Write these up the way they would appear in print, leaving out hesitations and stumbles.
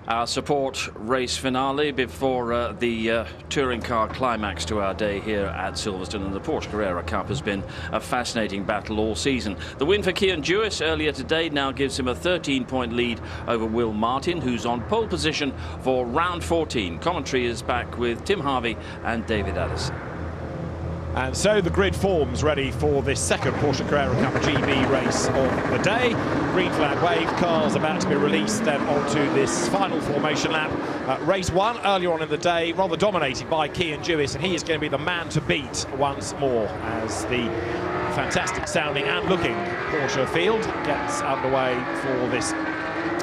Our support race finale before the touring car climax to our day here at Silverstone, and the Porsche Carrera Cup has been a fascinating battle all season. The win for Kian Jewis earlier today now gives him a 13-point lead over Will Martin, who's on pole position for round 14. Commentary is back with Tim Harvey and David Addison. And so the grid forms ready for this second Porsche Carrera Cup GB race of the day. Green flag wave, cars about to be released then onto this final formation lap. Race one earlier on in the day, rather dominated by Kian Jewis, and he is going to be the man to beat once more as the fantastic sounding and looking Porsche field gets underway for this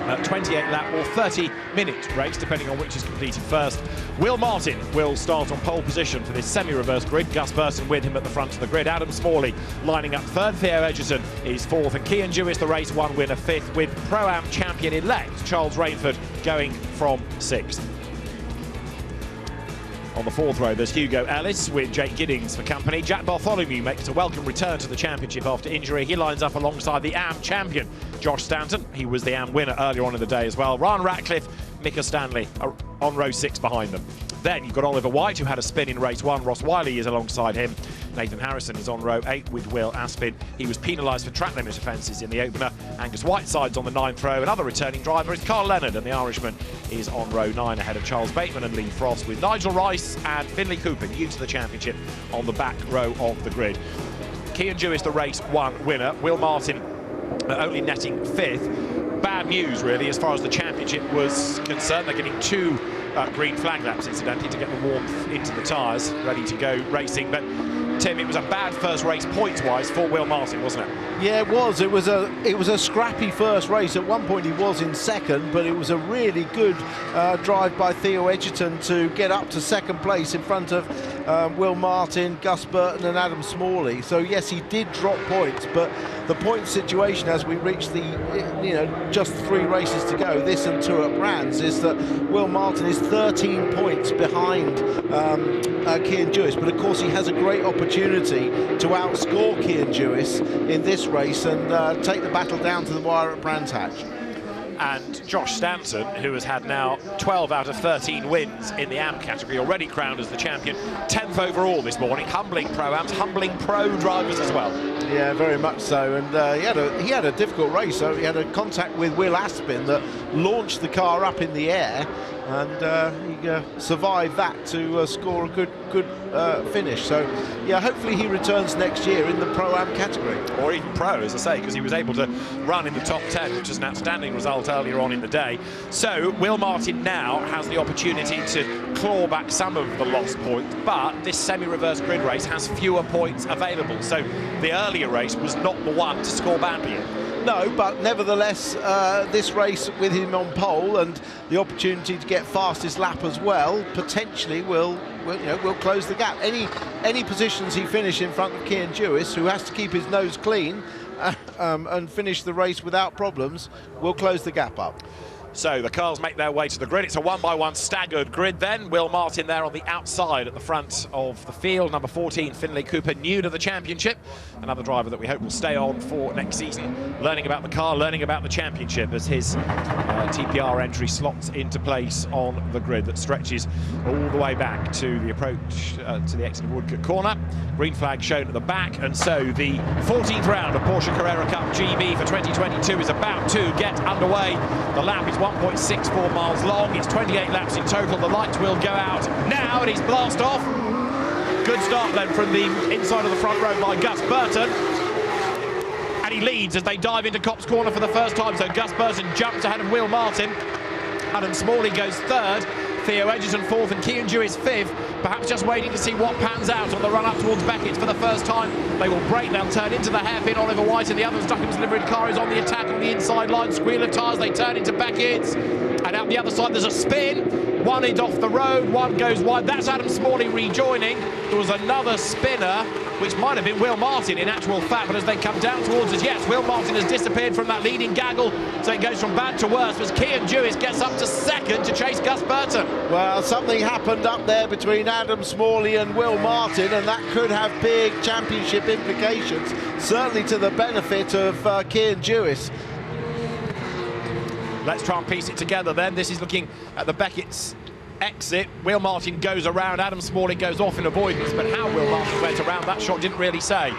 28-lap or 30-minute race, depending on which is completed first. Will Martin will start on pole position for this semi-reverse grid. Gus Burton with him at the front of the grid. Adam Smalley lining up third. Theo Edgerton is fourth. And Kian Jewis, the race one winner, fifth, with Pro-Am champion-elect Charles Rainford going from sixth. On the fourth row, there's Hugo Ellis with Jake Giddings for company. Jack Bartholomew makes a welcome return to the championship after injury. He lines up alongside the AM champion, Josh Stanton. He was the AM winner earlier on in the day as well. Ryan Ratcliffe, Mika Stanley are on row 6 behind them. Then you've got Oliver White, who had a spin in race 1. Ross Wiley is alongside him. Nathan Harrison is on row 8 with Will Aspin. He was penalised for track limit offences in the opener. Angus Whiteside's on the 9th row. Another returning driver is Carl Leonard, and the Irishman is on row 9 ahead of Charles Bateman and Lee Frost, with Nigel Rice and Finlay Cooper, new to the championship, on the back row of the grid. Kian Jewis, the race 1 winner. Will Martin only netting 5th. Bad news, really, as far as the championship was concerned. They're getting 2 green flag laps, incidentally, to get the warmth into the tyres, ready to go racing. But Tim, it was a bad first race points-wise for Will Martin, wasn't it? Yeah, it was. It was a scrappy first race. At one point he was in second, but it was a really good drive by Theo Edgerton to get up to second place in front of Will Martin, Gus Burton and Adam Smalley. So yes, he did drop points, but the point situation as we reach the, just 3 races to go, this and 2 at Brands, is that Will Martin is 13 points behind Kian Jewis, but of course he has a great opportunity to outscore Kian Jewis in this race and take the battle down to the wire at Brands Hatch. And Josh Stanton, who has had now 12 out of 13 wins in the AM category, already crowned as the champion, 10th overall this morning, humbling Pro-Ams, humbling pro drivers as well. Yeah, very much so. And he had a difficult race. So he had a contact with Will Aspin that launched the car up in the air, and he survived that to score a good finish. So yeah, hopefully he returns next year in the Pro-Am category, or even Pro, as I say, because he was able to run in the top 10, which is an outstanding result earlier on in the day. So Will Martin now has the opportunity to claw back some of the lost points, but this semi-reverse grid race has fewer points available, so the earlier race was not the one to score badly in. No, but nevertheless, this race with him on pole and the opportunity to get fastest lap as well, potentially will close the gap. Any positions he finishes in front of Kian Jewis, who has to keep his nose clean and finish the race without problems, will close the gap up. So the cars make their way to the grid. It's a 1-by-1 staggered grid then. Will Martin there on the outside at the front of the field. Number 14, Finlay Cooper, new to the championship. Another driver that we hope will stay on for next season, learning about the car, learning about the championship as his TPR entry slots into place on the grid that stretches all the way back to the approach to the exit of Woodcote Corner. Green flag shown at the back, and so the 14th round of Porsche Carrera Cup GB for 2022 is about to get underway. The lap is 1.64 miles long. It's 28 laps in total. The lights will go out now, and he's blast off. Good start then from the inside of the front row by Gus Burton. And he leads as they dive into Copse Corner for the first time. So Gus Burton jumps ahead of Will Martin. Adam Smalley goes 3rd. Theo Edgerton 4th and Kian Jewis 5th. Perhaps just waiting to see what pans out on the run up towards Beckett's for the first time. They will break, they'll turn into the hairpin. Oliver White and the others, Ducham's delivered car is on the attack on the inside line. Squeal of tyres, they turn into Beckett's. And out the other side there's a spin. One is off the road, one goes wide. That's Adam Smalley rejoining. There was another spinner, which might have been Will Martin in actual fact, but as they come down towards us, yes, Will Martin has disappeared from that leading gaggle, so it goes from bad to worse, as Kian Jewis gets up to 2nd to chase Gus Burton. Well, something happened up there between Adam Smalley and Will Martin, and that could have big championship implications, certainly to the benefit of Kian Jewis. Let's try and piece it together then. This is looking at the Beckett's exit. Will Martin goes around, Adam Smalley goes off in avoidance, but how Will Martin went around that shot didn't really say.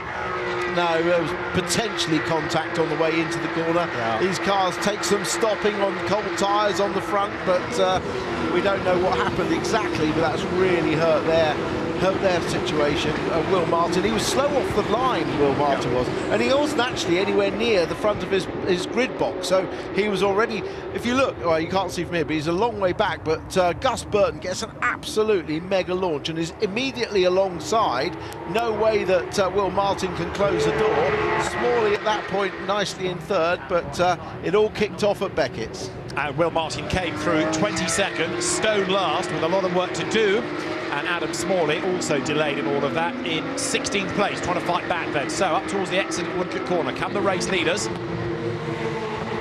No, there was potentially contact on the way into the corner. Yeah. These cars take some stopping on cold tyres on the front, but we don't know what happened exactly, but that's really hurt their situation. Will Martin, he was slow off the line, Will Martin was, and he wasn't actually anywhere near the front of his grid box, so he was already, if you look, well, you can't see from here, but he's a long way back, but Gus Burton gets an absolutely mega launch and is immediately alongside. No way that Will Martin can close the door. Smalley at that point nicely in third, but it all kicked off at Beckett's. And Will Martin came through 22nd, Stone last, with a lot of work to do. And Adam Smalley also delayed in all of that in 16th place, trying to fight back then. So up towards the exit at Woodcote Corner come the race leaders.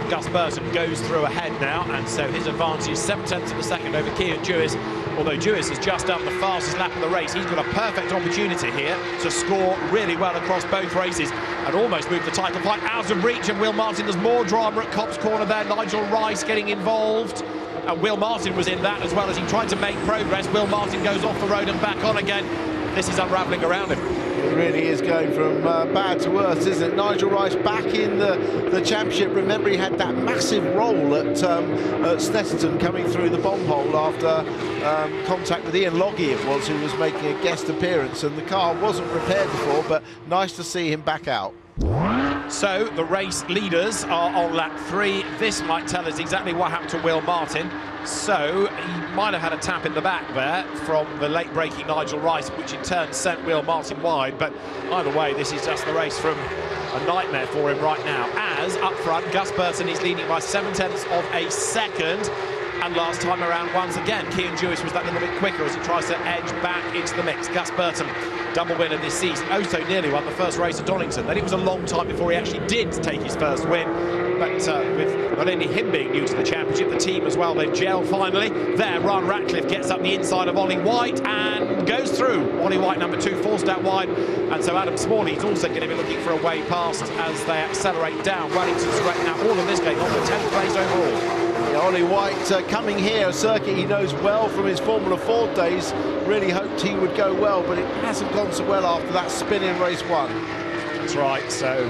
Gus Burton goes through ahead now, and so his advantage is 7/10 of a second over Cian Jewis. Although Jewis has just done the fastest lap of the race, he's got a perfect opportunity here to score really well across both races and almost move the title fight out of reach. And Will Martin, there's more drama at Copse Corner there. Nigel Rice getting involved. And Will Martin was in that as well as he tried to make progress. Will Martin goes off the road and back on again. This is unravelling around him. It really is going from bad to worse, isn't it? Nigel Rice back in the championship. Remember, he had that massive roll at Snetterton coming through the bomb hole after contact with Ian Loggy, it was, who was making a guest appearance, and the car wasn't repaired before, but nice to see him back out. So the race leaders are on lap 3. This might tell us exactly what happened to Will Martin. So he might have had a tap in the back there from the late-breaking Nigel Rice, which in turn sent Will Martin wide. But either way, this is just the race from a nightmare for him right now. As up front, Gus Burton is leading by 7/10 of a second. And last time around, once again, Cian Jewis was that little bit quicker as he tries to edge back into the mix. Gus Burton, double winner this season. Oh, so nearly won the first race at Donington. Then it was a long time before he actually did take his first win. But with not only him being new to the championship, the team as well, they've gelled finally. There, Ron Ratcliffe gets up the inside of Ollie White and goes through. Ollie White, number 2, forced out wide. And so Adam Smalley is also going to be looking for a way past as they accelerate down. Wellington straight now, all of this going on for 10th place overall. Ollie White coming here, a circuit he knows well from his Formula Ford days. Really hoped he would go well, but it hasn't gone so well after that spin in race 1. That's right, so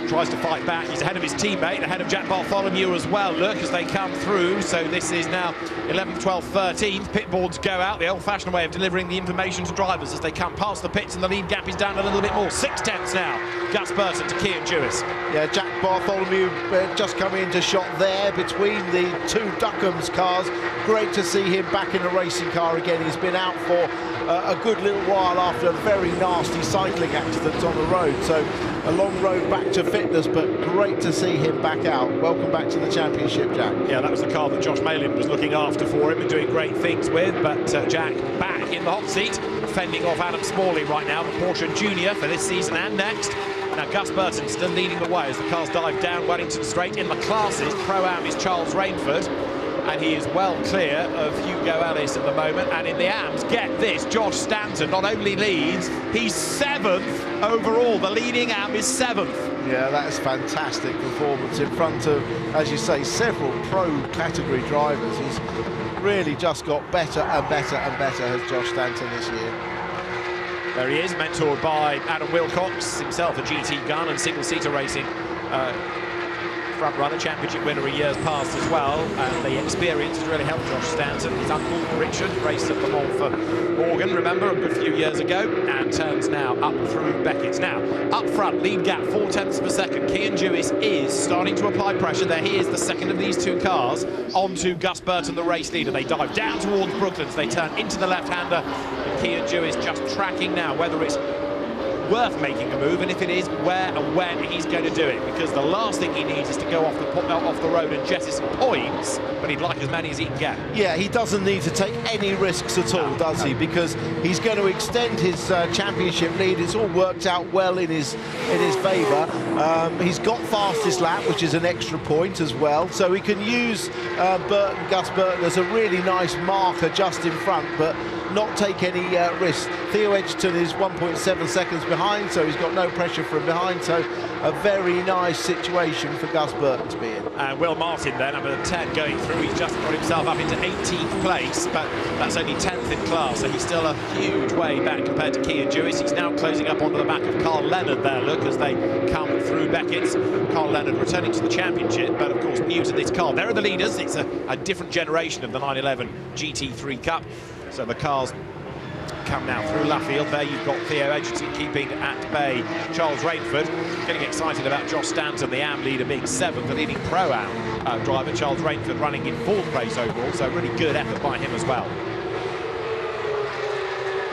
tries to fight back. He's ahead of his teammate, ahead of Jack Bartholomew as well. Look as they come through. So this is now 11th, 12th, 13th. Pit boards go out, the old-fashioned way of delivering the information to drivers as they come past the pits, and the lead gap is down a little bit more. 6/10 now. Gus Burton to Cian Jewis. Yeah, Jack Bartholomew just coming into shot there between the two Duckham's cars. Great to see him back in a racing car again. He's been out for a good little while after a very nasty cycling accident on the road. So a long road back to fitness, but great to see him back out. Welcome back to the championship, Jack. Yeah, that was the car that Josh Malin was looking after for him and doing great things with, but Jack back in the hot seat, fending off Adam Smalley right now, the Porsche Junior for this season and next. Now Gus Burton still leading the way as the cars dive down Wellington Straight. In the classes, Pro-Am is Charles Rainford, and he is well clear of Hugo Ellis at the moment. And in the AMs, get this, Josh Stanton not only leads, he's 7th overall. The leading AM is 7th. Yeah, that is fantastic performance in front of, as you say, several pro category drivers. He's really just got better and better and better, has Josh Stanton this year. There he is, mentored by Adam Wilcox, himself a GT gun and single-seater racing front runner, championship winner in years past as well, and the experience has really helped Josh Stanton. His uncle Richard raced at Le Mans for Morgan, remember, a good few years ago, and turns now up through Beckett's. Now, up front, lead gap 4/10 of a second. Cian Jewis is starting to apply pressure. There he is, the second of these two cars, onto Gus Burton, the race leader. They dive down towards Brooklands, they turn into the left-hander, and Cian Jewis just tracking now whether it's worth making a move, and if it is, where and when he's going to do it, because the last thing he needs is to go off the road and jettison points, but he'd like as many as he can get. Yeah, he doesn't need to take any risks at all, does he? Because he's going to extend his championship lead. It's all worked out well in his favour. He's got fastest lap, which is an extra point as well, so he can use Gus Burton as a really nice marker just in front, but not take any risks. Theo Edgerton is 1.7 seconds behind behind, so he's got no pressure from behind, so a very nice situation for Gus Burton to be in. And Will Martin then, number 10, going through. He's just got himself up into 18th place, but that's only 10th in class, so he's still a huge way back compared to Cian Dewis. He's now closing up onto the back of Carl Leonard there, look, as they come through Beckett's. Carl Leonard returning to the championship, but of course new to this car. There are the leaders. It's a different generation of the 911 GT3 Cup, so the cars come now through Luffield. There you've got Theo Edgerton keeping at bay Charles Rainford. Getting excited about Josh Stanton, the AM leader, being 7th, the leading Pro-Am driver. Charles Rainford running in 4th place overall, so really good effort by him as well.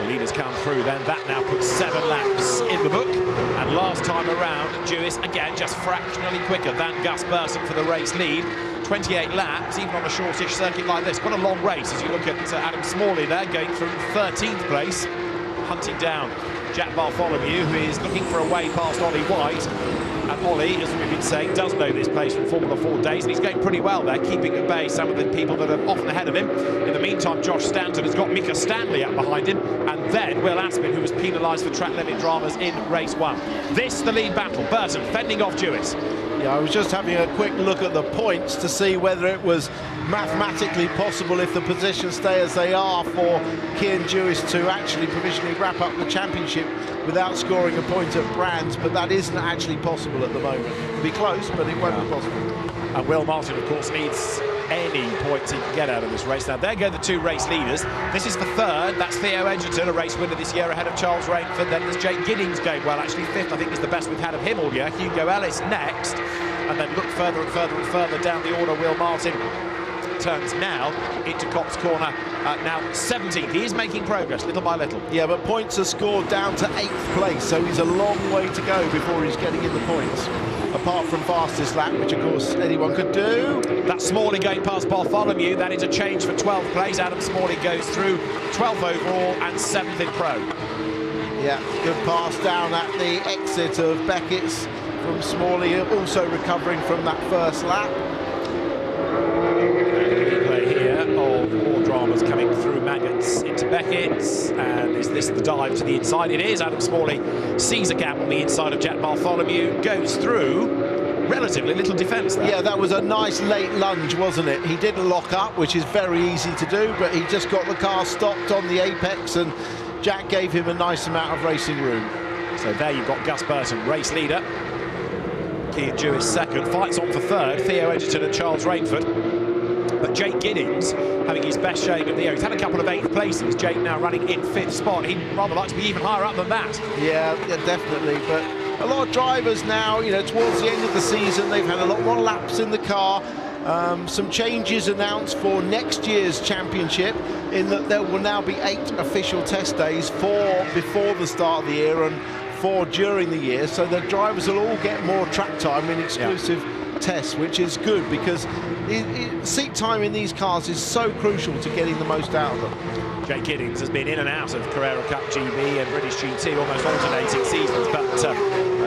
The leaders come through then. That now puts 7 laps in the book. And last time around, Dewis, again, just fractionally quicker than Gus Burton for the race lead. 28 laps, even on a shortish circuit like this. Quite a long race as you look at Adam Smalley there, going through 13th place, hunting down Jack Bartholomew, who is looking for a way past Ollie White. And Ollie, as we've been saying, does know this place from Formula 4 days, and he's going pretty well there, keeping at bay some of the people that are often ahead of him. In the meantime, Josh Stanton has got Mika Stanley up behind him, and then Will Aspin, who was penalised for track limit dramas in race 1. This, the lead battle. Burton fending off Dewis. Yeah, I was just having a quick look at the points to see whether it was mathematically possible, if the positions stay as they are, for Cian Dewis to actually provisionally wrap up the championship without scoring a point at Brands, but that isn't actually possible at the moment. It'll be close, but it won't be possible. And Will Martin, of course, needs any points he can get out of this race. Now, there go the 2 race leaders. This is the 3rd. That's Theo Edgerton, a race winner this year, ahead of Charles Rainford. Then there's Jake Giddings going well, actually 5th, I think, is the best we've had of him all year. Hugo Ellis next. And then look further and further and further down the order. Will Martin turns now into Cops Corner, now 17th. He is making progress little by little. Yeah, but points are scored down to 8th place, so he's a long way to go before he's getting in the points. Apart from fastest lap, which of course anyone could do. That's Smalley going past Bartholomew. That is a change for 12th place. Adam Smalley goes through 12th overall and 7th in Pro. Yeah, good pass down at the exit of Beckett's from Smalley, also recovering from that first lap. Replay here of more dramas coming through Maggots into Beckett's, and is this the dive to the inside? It is. Adam Smalley sees a gap on the inside of Jack Bartholomew, goes through. Relatively little defence there. Yeah, that was a nice late lunge, wasn't it? He didn't lock up, which is very easy to do, but he just got the car stopped on the apex, and Jack gave him a nice amount of racing room. So there you've got Gus Burton, race leader. Cian Dewis 2nd, fights on for 3rd, Theo Edgerton and Charles Rainford. But Jake Giddings having his best showing of the year. He's had a couple of 8th places. Jake now running in 5th spot. He'd rather like to be even higher up than that. Yeah, definitely. But a lot of drivers now, you know, towards the end of the season, they've had a lot more laps in the car. Some changes announced for next year's championship, in that there will now be 8 official test days, 4 before the start of the year and 4 during the year, so the drivers will all get more track time in exclusive tests, which is good, because seat time in these cars is so crucial to getting the most out of them. Jake Giddings has been in and out of Carrera Cup GB and British GT, almost alternating seasons, but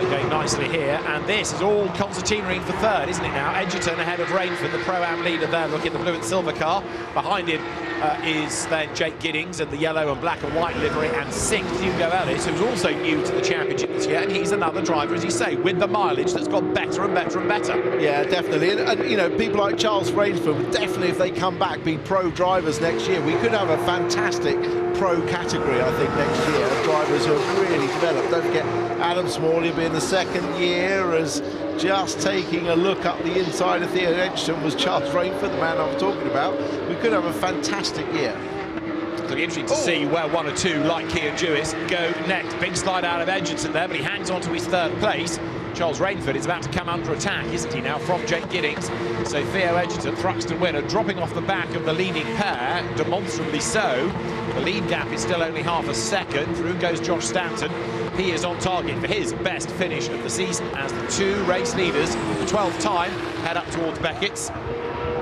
going nicely here. And this is all concertinaing for 3rd, isn't it now? Edgerton ahead of Rainford, the Pro-Am leader there, looking the blue and silver car. Behind him is then Jake Giddings in the yellow and black and white livery, and 6th Hugo Ellis, who's also new to the championship this year, and he's another driver, as you say, with the mileage that's got better and better and better. Yeah, definitely. And you know, people like Charles Rainford would definitely, if they come back, be pro drivers next year. We could have a fantastic pro category, I think, next year, of drivers who have really developed. Don't forget Adam Smalley being the 2nd year, as just taking a look up the inside of Theo Edgerton was Charles Rainford, the man I was talking about. We could have a fantastic year. It'll be interesting to see where 1 or 2 like Cian Dewis go next. Big slide out of Edgerton there, but he hangs on to his 3rd place. Charles Rainford is about to come under attack, isn't he now, from Jake Giddings? So Theo Edgerton, Thruxton winner, dropping off the back of the leading pair, demonstrably so. The lead gap is still only half a second. Through goes Josh Stanton. He is on target for his best finish of the season as the 2 race leaders, the 12th time, head up towards Beckett's.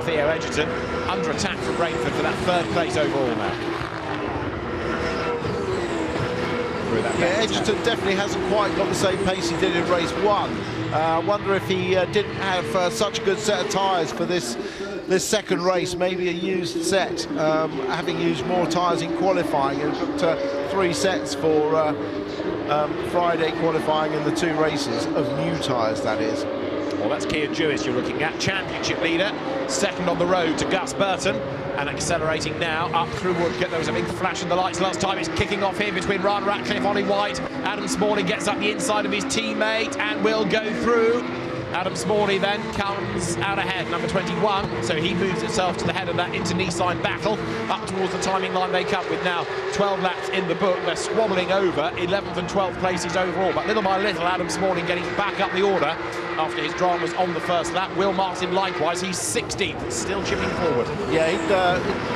Theo Edgerton under attack from Rainford for that 3rd place overall now. Yeah, Edgerton definitely hasn't quite got the same pace he did in race 1. I wonder if he didn't have such a good set of tyres for this 2nd race, maybe a used set, having used more tyres in qualifying. He's got 3 sets for Friday qualifying and the 2 races of new tyres, that is. Well, that's Kian Jewis you're looking at, championship leader, second on the road to Gus Burton, and accelerating now up through Woodcote. There was a big flash in the lights last time. It's kicking off here between Ryan Ratcliffe, Ollie White. Adam Smalley gets up the inside of his teammate and will go through. Adam Smalley then comes out ahead, number 21, so he moves himself to the head of that inter-Nissan battle. Up towards the timing line they come with now 12 laps in the book. They're squabbling over 11th and 12th places overall, but little by little Adam Smalley getting back up the order after his dramas on the first lap. Will Martin likewise, he's 16th, still chipping forward. Yeah,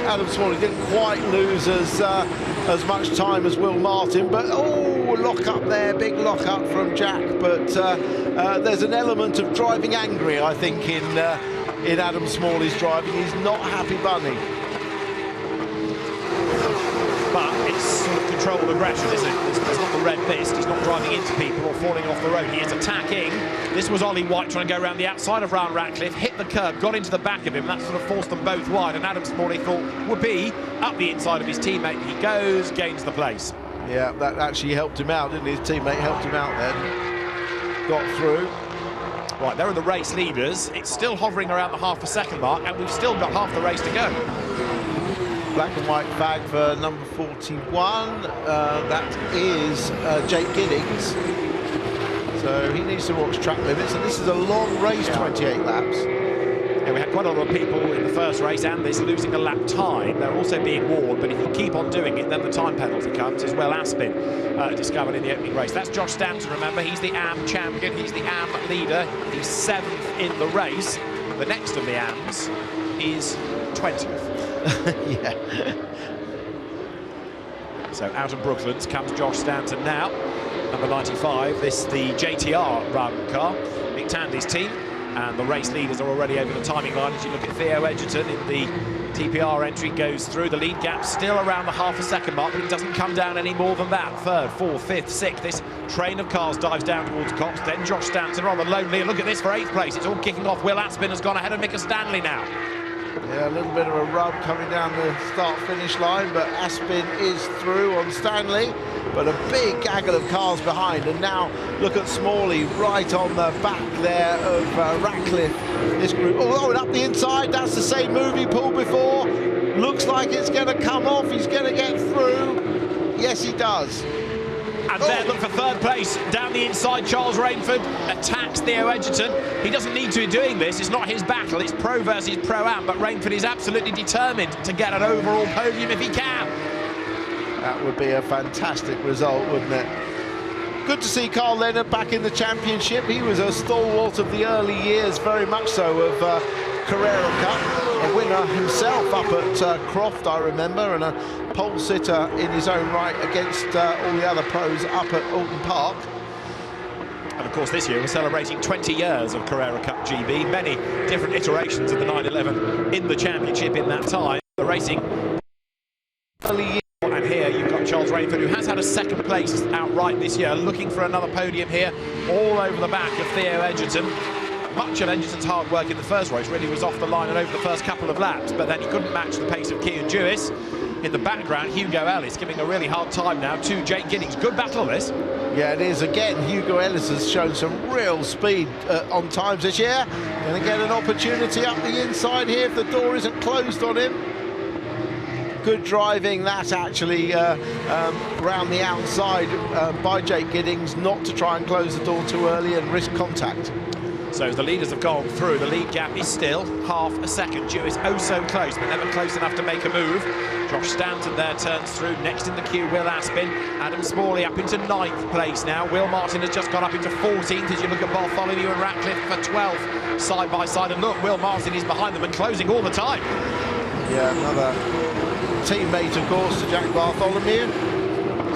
Adam Smalley didn't quite lose as much time as Will Martin, but lock up there, big lock up from Jack, but there's an element of driving angry, I think, in Adam Smalley's driving. He's not a happy bunny. But it's sort of controlled aggression, isn't it? It's not the red mist. He's not driving into people or falling off the road. He is attacking. This was Ollie White trying to go around the outside of Ryan Ratcliffe, hit the curb, got into the back of him. That sort of forced them both wide, and Adam Smalley thought would be up the inside of his teammate. He goes, gains the place. Yeah, that actually helped him out, didn't he? His teammate helped him out then. Got through. Right, there are the race leaders. It's still hovering around the half a second mark, and we've still got half the race to go. Black and white flag for number 41. That is Jake Giddings. So he needs to watch track limits, and this is a long race, 28 laps. Yeah, we had quite a lot of people in the first race and this losing a lap time. They're also being warned, but if you keep on doing it, then the time penalty comes, as Will Aspin discovered in the opening race. That's Josh Stanton, remember, he's the AM champion, he's the AM leader, he's 7th in the race. The next of the AMs is 20th. Yeah. So out of Brooklands comes Josh Stanton now, number 95. This the JTR run car, Mick Tandy's team. And the race leaders are already over the timing line. As you look at Theo Edgerton in the TPR entry, goes through. The lead gap still around the half a second mark, but it doesn't come down any more than that. 3rd, 4th, 5th, 6th. This train of cars dives down towards Cox. Then Josh Stanton rather lonely. And look at this for 8th place. It's all kicking off. Will Aspin has gone ahead of Mika Stanley now. Yeah, a little bit of a rub coming down the start-finish line, but Aspin is through on Stanley. But a big gaggle of cars behind, and now look at Smalley right on the back there of Ratcliffe. This group, and up the inside, that's the same move he pulled before. Looks like it's going to come off, he's going to get through. Yes, he does. And there, look for 3rd place, down the inside, Charles Rainford attacks Theo Edgerton. He doesn't need to be doing this, it's not his battle, it's pro versus pro-am, but Rainford is absolutely determined to get an overall podium if he can. That would be a fantastic result, wouldn't it? Good to see Carl Leonard back in the championship. He was a stalwart of the early years, very much so, of Carrera Cup. A winner himself up at Croft, I remember, and a pole sitter in his own right against all the other pros up at Alton Park. And of course this year we're celebrating 20 years of Carrera Cup GB, many different iterations of the 911 in the championship in that time. The racing early years. And here you've got Charles Rainford, who has had a 2nd place outright this year, looking for another podium here, all over the back of Theo Edgerton. Much of Edgerton's hard work in the first race really was off the line and over the first couple of laps, but then he couldn't match the pace of Kian Jewis. In the background, Hugo Ellis giving a really hard time now to Jake Giddings. Good battle, this. Yeah, it is. Again, Hugo Ellis has shown some real speed on times this year. Going to get an opportunity up the inside here if the door isn't closed on him. Good driving that actually around the outside by Jake Giddings, not to try and close the door too early and risk contact. So as the leaders have gone through, the lead gap is still half a second. Jewis oh so close, but never close enough to make a move. Josh Stanton there turns through. Next in the queue, Will Aspin. Adam Smalley up into 9th place now. Will Martin has just gone up into 14th as you look at Bartholomew and Ratcliffe for 12th, side by side. And look, Will Martin is behind them and closing all the time. Yeah, another teammate, of course, to Jack Bartholomew.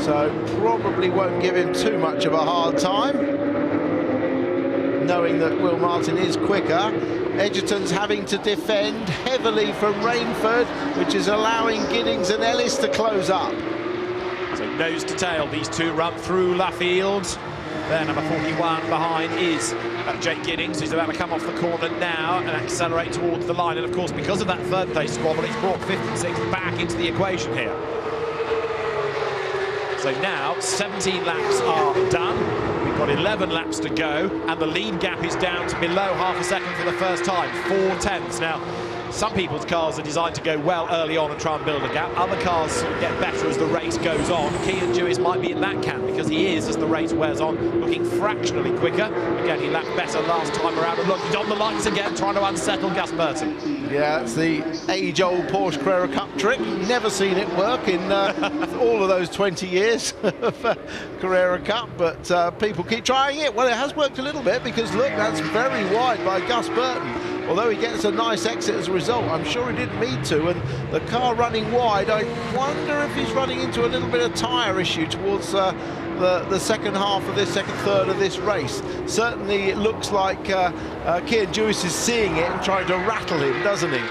So probably won't give him too much of a hard time, knowing that Will Martin is quicker. Edgerton's having to defend heavily from Rainford, which is allowing Giddings and Ellis to close up. So nose to tail, these two run through Luffield. There, number 41 behind is Jake Giddings, who's about to come off the corner now and accelerate towards the line. And of course, because of that 3rd place squabble, it's brought 5th and 6th back into the equation here. So now 17 laps are done. We've got 11 laps to go, and the lead gap is down to below half a second for the first time, 4/10. Now, some people's cars are designed to go well early on and try and build a gap. Other cars sort of get better as the race goes on. Cian Duis might be in that camp because he is, as the race wears on, looking fractionally quicker. Again, he lapped better last time around. And look, he's on the lights again, trying to unsettle Gus Burton. Yeah, it's the age-old Porsche Carrera Cup trick. Never seen it work in all of those 20 years of Carrera Cup, but people keep trying it. Well, it has worked a little bit because, look, that's very wide by Gus Burton. Although he gets a nice exit as a result, I'm sure he didn't mean to, and the car running wide, I wonder if he's running into a little bit of tyre issue towards the second half of this, second third of this race. Certainly it looks like Cian Duis is seeing it and trying to rattle him, doesn't he?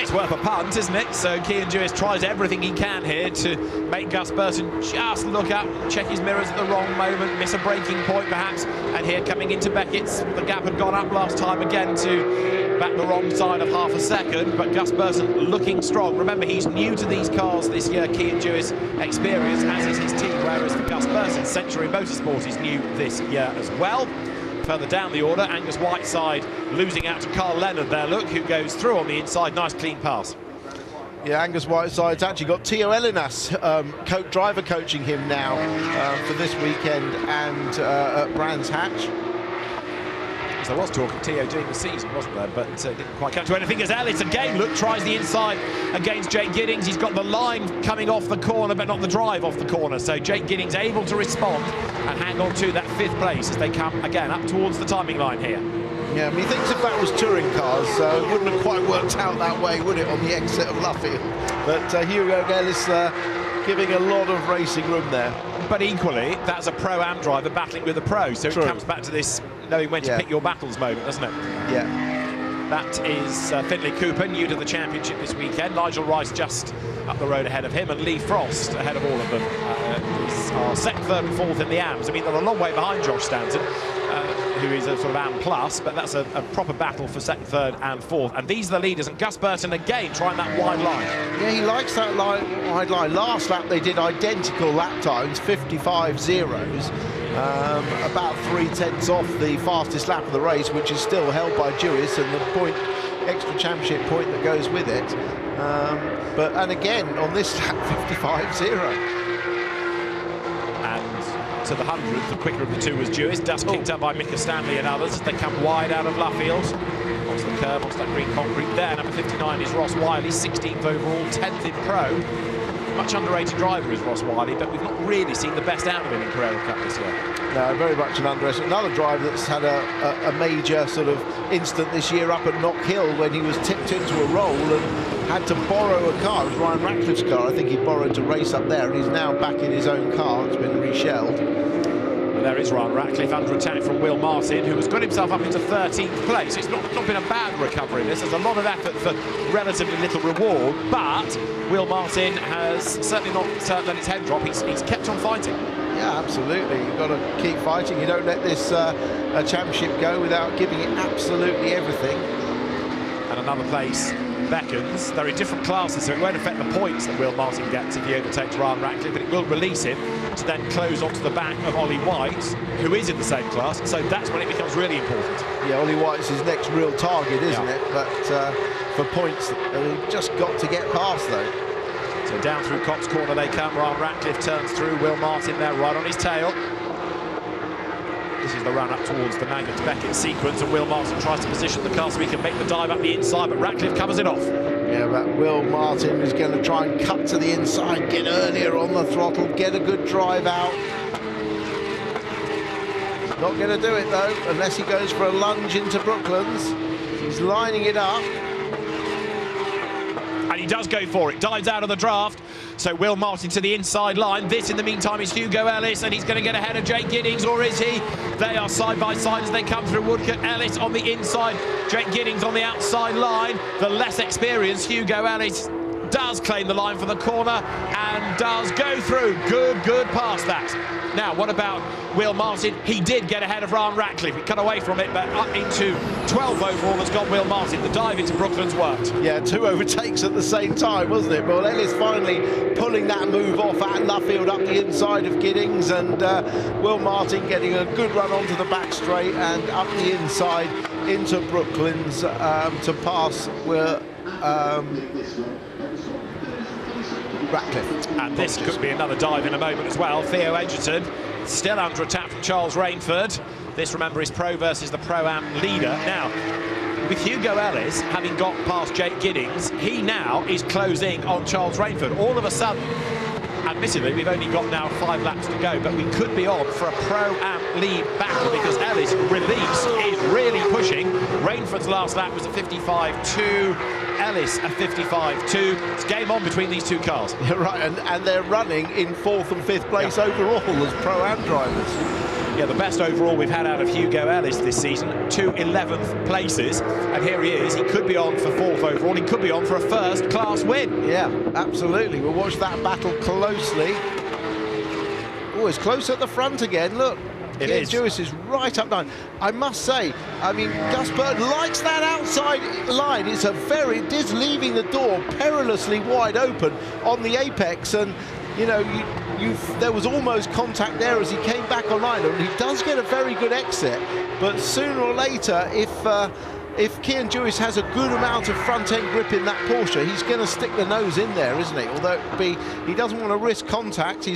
It's worth a punt, isn't it? So Cian Duis tries everything he can here to make Gus Burton just look up, check his mirrors at the wrong moment, miss a braking point perhaps. And here coming into Beckett's, the gap had gone up last time again to back the wrong side of half a second, but Gus Burton looking strong. Remember, he's new to these cars this year, Cian Duis experience, as is his team, whereas for Gus Burton, Century Motorsport is new this year as well. Further down the order, Angus Whiteside losing out to Carl Leonard there, look, who goes through on the inside. Nice clean pass. Yeah, Angus Whiteside's actually got Teo Elinas, driver coaching him now for this weekend and at Brands Hatch. There was talk of Teo doing the season, wasn't there? But didn't quite come to anything as Ellis again, look, tries the inside against Jake Giddings. He's got the line coming off the corner, but not the drive off the corner. So Jake Giddings able to respond and hang on to that 5th place as they come again up towards the timing line here. Yeah, methinks if that was touring cars, it wouldn't have quite worked out that way, would it, on the exit of Luffield? But Hugo Ellis giving a lot of racing room there. But equally, that's a Pro-Am driver battling with a Pro, so True. It comes back to this knowing when to pick your battles moment, doesn't it? Yeah. That is Finley Cooper, new to the championship this weekend. Nigel Rice just up the road ahead of him, and Lee Frost ahead of all of them. Are second, third and fourth in the AMs. I mean, they're a long way behind Josh Stanton, who is a sort of AM plus, but that's a proper battle for second, third and fourth. And these are the leaders, and Gus Burton again trying that wide line. Yeah, he likes that wide line. Last lap they did identical lap times, 55 zeros. About 3/10 off the fastest lap of the race, which is still held by Duis, and the extra championship point that goes with it. And again, on this lap, 55-0. And to the 100th, the quicker of the two was Duis. Dust kicked up by Mika Stanley and others as they come wide out of Luffield. Onto the curb, onto that green concrete there. Number 59 is Ross Wiley, 16th overall, 10th in Pro. Much underrated driver is Ross Wiley, but we've not really seen the best out of him in Carrera Cup this year. No, very much an underestimate. Another driver that's had a major sort of instant this year up at Knock Hill when he was tipped into a roll and had to borrow a car. It was Ryan Ratcliffe's car. I think he borrowed to race up there, and he's now back in his own car. It's been reshelled. There is Ryan Ratcliffe under attack from Will Martin, who has got himself up into 13th place. It's not been a bad recovery in this. There's a lot of effort for relatively little reward, but Will Martin has certainly not let his head drop. He's kept on fighting. Yeah, absolutely. You've got to keep fighting. You don't let this championship go without giving it absolutely everything. And another place beckons. They're in different classes, so it won't affect the points that Will Martin gets if he overtakes Ryan Ratcliffe, but it will release him to then close onto the back of Ollie White, who is in the same class, so that's when it becomes really important. Yeah, Ollie White's his next real target, isn't it? But for points, they've just got to get past, though. So down through Cops Corner they come. Ryan Ratcliffe turns through. Will Martin there right on his tail. This is the run up towards the Magnus Beckett sequence, and Will Martin tries to position the car so he can make the dive up the inside, but Ratcliffe covers it off. Yeah, but Will Martin is going to try and cut to the inside, get earlier on the throttle, get a good drive out. Not going to do it, though, unless he goes for a lunge into Brooklands. He's lining it up. And he does go for it, dives out of the draft. So Will Martin to the inside line. This, in the meantime, is Hugo Ellis, and he's going to get ahead of Jake Giddings, or is he? They are side by side as they come through Woodcote. Ellis on the inside, Jake Giddings on the outside line. The less experienced Hugo Ellis does claim the line for the corner and does go through. Good past that. Now, what about Will Martin? He did get ahead of Ryan Ratcliffe. He cut away from it, but up into 12 overall has got Will Martin. The dive into Brooklands worked. Yeah, 2 overtakes at the same time, wasn't it? Well, Ellis finally pulling that move off at Luffield up the inside of Giddings, and Will Martin getting a good run onto the back straight and up the inside into Brooklands to pass Ratcliffe. And this could be another dive in a moment as well. Theo Edgerton still under attack from Charles Rainford. This, remember, is Pro versus the Pro-Am leader. Now, with Hugo Ellis having got past Jake Giddings, he now is closing on Charles Rainford. All of a sudden, admittedly, we've only got now 5 laps to go, but we could be on for a Pro-Am lead battle because Ellis' release is really pushing. Rainford's last lap was a 55.2. Ellis a 55.2. It's game on between these two cars. Yeah, right, and they're running in 4th and 5th place overall as Pro-Am drivers. Yeah, the best overall we've had out of Hugo Ellis this season, 2 11th places, and here he is. He could be on for 4th overall. He could be on for a first-class win. Yeah, absolutely. We'll watch that battle closely. Oh, it's close at the front again. Look. It is. Jewis is right up 9. I must say, I mean, Gus Burton likes that outside line. It's just leaving the door perilously wide open on the apex, and you know, there was almost contact there as he came back online, and he does get a very good exit. But sooner or later, if Kian Jewis has a good amount of front-end grip in that Porsche, he's going to stick the nose in there, isn't he? Although he doesn't want to risk contact.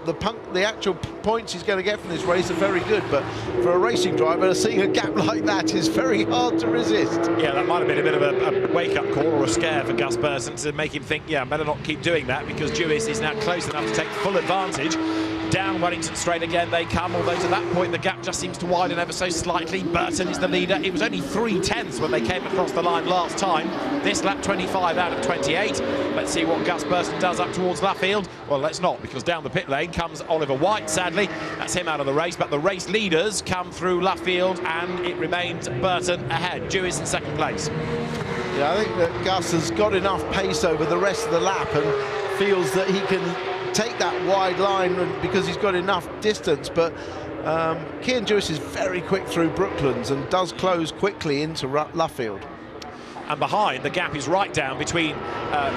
The actual points he's going to get from this race are very good, but for a racing driver, seeing a gap like that is very hard to resist. Yeah, that might have been a bit of a wake-up call or a scare for Gus Burton to make him think, yeah, better not keep doing that, because Jewis is now close enough to take full advantage. Down Wellington Straight again they come, although to that point the gap just seems to widen ever so slightly. Burton is the leader. It was only 3/10 when they came across the line last time. This lap 25 out of 28. Let's see what Gus Burton does up towards Luffield. Well, let's not, because down the pit lane comes Oliver White, sadly. That's him out of the race, but the race leaders come through Luffield, and it remains Burton ahead. Jewis in 2nd place. Yeah, I think that Gus has got enough pace over the rest of the lap and feels that he can take that wide line because he's got enough distance, but Kian Jewis is very quick through Brooklands and does close quickly into Luffield. And behind, the gap is right down between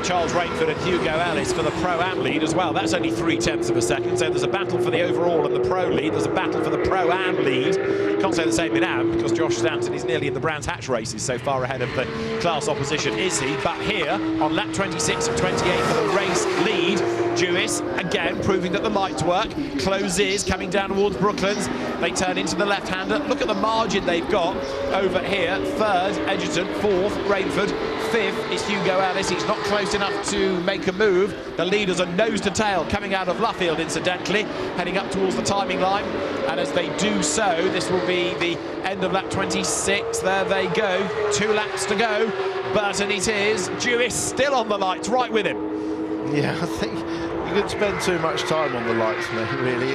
Charles Rainford and Hugo Ellis for the Pro-Am lead as well. That's only 3/10 of a second, so there's a battle for the overall and the Pro lead. There's a battle for the Pro-Am lead. Can't say the same in Am, because Josh Stanton is nearly in the Brands Hatch races, so far ahead of the class opposition is he. But here, on lap 26 of 28 for the race lead, Jewis, again, proving that the lights work. Closes, coming down towards Brooklands. They turn into the left-hander. Look at the margin they've got over here. 3rd, Edgerton. 4th, Rainford. 5th is Hugo Ellis. He's not close enough to make a move. The leaders are nose to tail, coming out of Luffield, incidentally, heading up towards the timing line. And as they do so, this will be the end of lap 26. There they go. 2 laps to go. Burton it is. Jewis still on the lights, right with him. Yeah, I think you could spend too much time on the lights, mate. Really,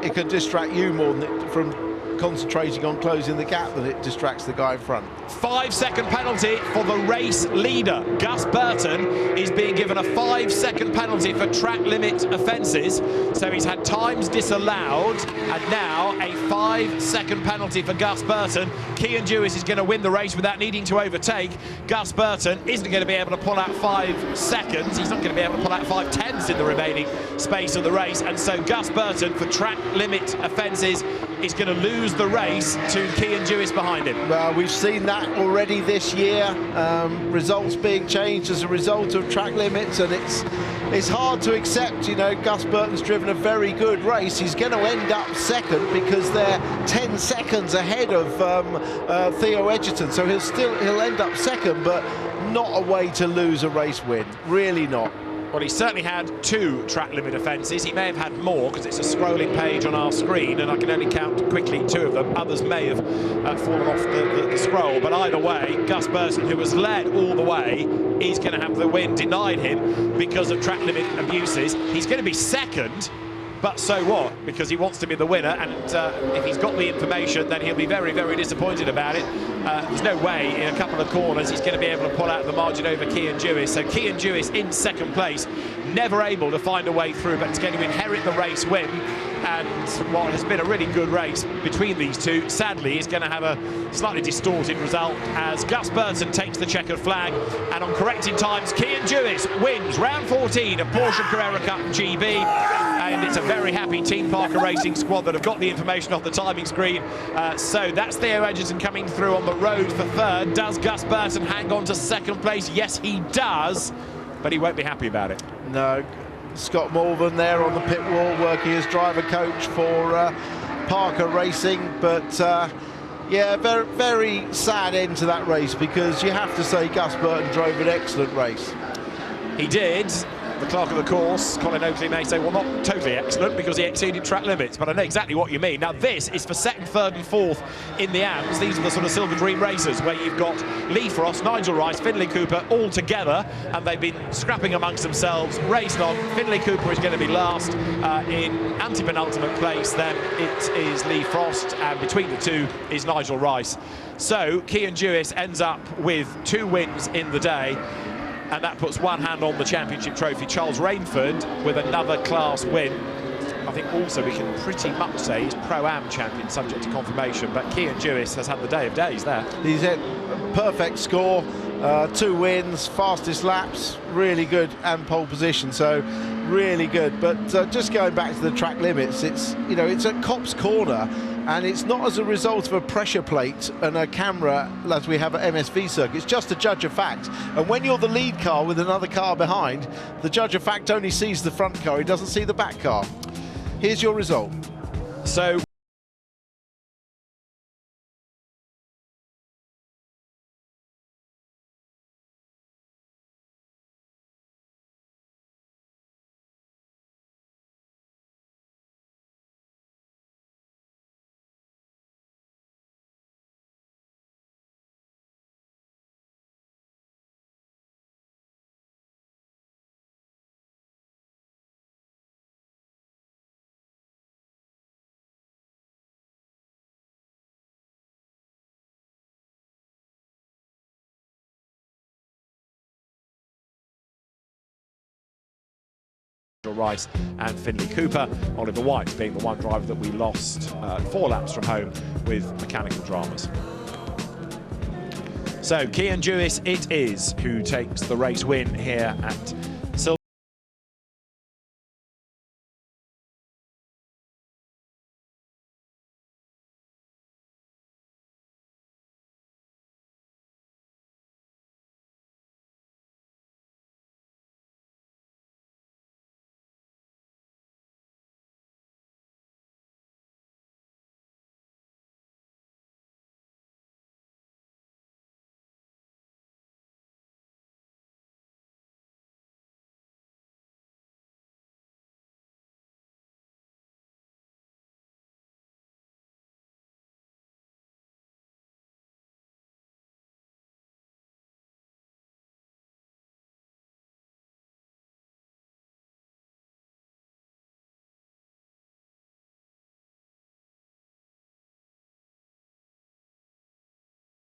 it can distract you more than from concentrating on closing the gap than it distracts the guy in front. 5-second penalty for the race leader. Gus Burton is being given a 5-second penalty for track limit offences. So he's had times disallowed, and now a 5-second penalty for Gus Burton. Kian Jewis is going to win the race without needing to overtake. Gus Burton isn't going to be able to pull out 5 seconds. He's not going to be able to pull out 5/10 in the remaining space of the race. And so Gus Burton, for track limit offences, is going to lose the race to Kian Jewis behind him. Well, we've seen that already this year. Results being changed as a result of track limits, and it's hard to accept. You know, Gus Burton's driven a very good race. He's going to end up 2nd because they're 10 seconds ahead of Theo Edgerton, so he'll end up 2nd, but not a way to lose a race win. Really not. Well, he certainly had 2 track limit offences. He may have had more, because it's a scrolling page on our screen, and I can only count quickly 2 of them. Others may have fallen off the scroll. But either way, Gus Burton, who was led all the way, is going to have the win denied him because of track limit abuses. He's going to be 2nd, but so what? Because he wants to be the winner, and if he's got the information, then he'll be very, very disappointed about it. There's no way in a couple of corners he's going to be able to pull out the margin over Cian Duis. So Cian Duis in second place, never able to find a way through, but it's going to inherit the race win. And what has been a really good race between these two, sadly, is going to have a slightly distorted result as Gus Burton takes the checkered flag, and on corrected times, Cian Duis wins round 14 of Porsche Carrera Cup GB, and it's a very happy Team Parker Racing squad that have got the information off the timing screen. So that's Theo Edgerton coming through on the road for third. Does Gus Burton hang on to second place? Yes, he does, but he won't be happy about it. No. Scott Morvan there on the pit wall working as driver coach for Parker Racing, but yeah, very, very sad end to that race, because you have to say Gus Burton drove an excellent race. He did. The clerk of the course, Colin Oakley, may say, well, not totally excellent because he exceeded track limits, but I know exactly what you mean. Now, this is for second, third and fourth in the AMS. These are the sort of Silver Dream races where you've got Lee Frost, Nigel Rice, Finlay Cooper all together, and they've been scrapping amongst themselves, racing on. Finlay Cooper is going to be last in anti-penultimate place. Then it is Lee Frost, and between the two is Nigel Rice. So Cian Duis ends up with 2 wins in the day, and that puts one hand on the championship trophy. Charles Rainford with another class win. I think also we can pretty much say he's Pro-Am champion, subject to confirmation, but Cian Duis has had the day of days there. He's had a perfect score, 2 wins, fastest laps, really good, and pole position, so really good. But just going back to the track limits, it's, you know, it's at Copse Corner, and it's not as a result of a pressure plate and a camera as we have at MSV circuit. It's just a judge of fact. And when you're the lead car with another car behind, the judge of fact only sees the front car, he doesn't see the back car. Here's your result. So Rice and Finlay Cooper. Oliver White being the one driver that we lost 4 laps from home with mechanical dramas. So Cian Duis it is who takes the race win here at